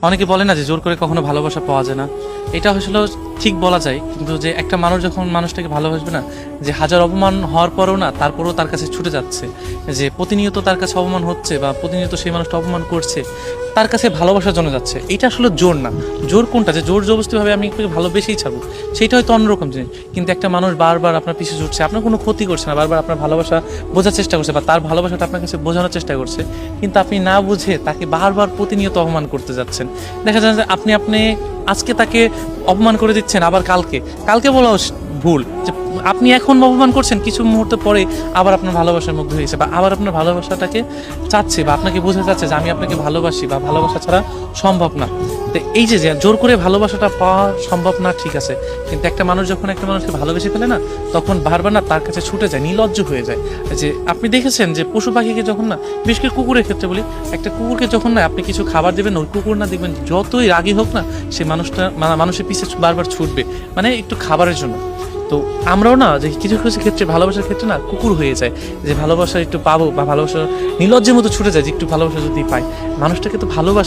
অনেকে বলে না যে জোর করে কখনো ভালোবাসা পাওয়া যায় না, এটা আসলে ঠিক বলা যায়, কিন্তু যে একটা মানুষ যখন মানুষটাকে ভালোবাসবে না, যে হাজার অপমান হওয়ার পরেও না তারপরেও তার কাছে ছুটে যাচ্ছে, যে প্রতিনিয়ত তার কাছে অপমান হচ্ছে বা প্রতিনিয়ত সেই মানুষটা অপমান করছে, তার কাছে ভালোবাসার জন্য যাচ্ছে, এটা আসলে জোর না। জোর কোনটা, যে জোর জবরদস্তিভাবে আমি একটু ভালোবেসেই ছাড়বো, সেটা হয়তো অন্যরকম জিনিস। কিন্তু একটা মানুষ বারবার আপনার পিছু ছুটছে, আপনার কোনো ক্ষতি করছে না, বারবার আপনার ভালোবাসা বোঝার চেষ্টা করছে বা তার ভালোবাসাটা আপনার কাছে বোঝানোর চেষ্টা করছে, কিন্তু আপনি না বুঝে তাকে বারবার প্রতিনিয়ত অপমান করতে যাচ্ছেন। দেখা যায় যে আপনি আজকে তাকে অপমান করে দিচ্ছেন, আবার কালকে কালকে বলাও ভুল, যে আপনি এখন অপমান করছেন, কিছু মুহূর্ত পরে আবার আপনার ভালোবাসার মুগ্ধ হয়েছে বা আবার আপনার ভালোবাসাটাকে চাচ্ছে বা আপনাকে বোঝাতে চাচ্ছে যে আমি আপনাকে ভালোবাসি বা ভালোবাসা ছাড়া সম্ভব না। তো এই যে যে জোর করে ভালোবাসাটা পাওয়া সম্ভব না, ঠিক আছে, কিন্তু একটা মানুষ যখন একটা মানুষকে ভালোবেসে ফেলে না, তখন বারবার না তার কাছে ছুটে যায়, নির্লজ্জ হয়ে যায়। যে আপনি দেখেছেন যে পশু পাখিকে যখন না, বিশেষ করে কুকুরের ক্ষেত্রে বলি, একটা কুকুরকে যখন না আপনি কিছু খাবার দেবেন, ওই কুকুর না দেখবেন যতই রাগী হোক না, সে মানুষের পিছে বারবার ছুটবে, মানে একটু খাবারের জন্য। তো আমরাও না যে কিছু কিছু ক্ষেত্রে ভালোবাসার ক্ষেত্রে না কুকুর হয়ে যায়, যে ভালোবাসা একটু পাবো বা ভালোবাসা নির্লজ্জের মতো ছুটে যায় যে একটু ভালোবাসা যদি পাই, মানুষটাকে তো ভালোবাসি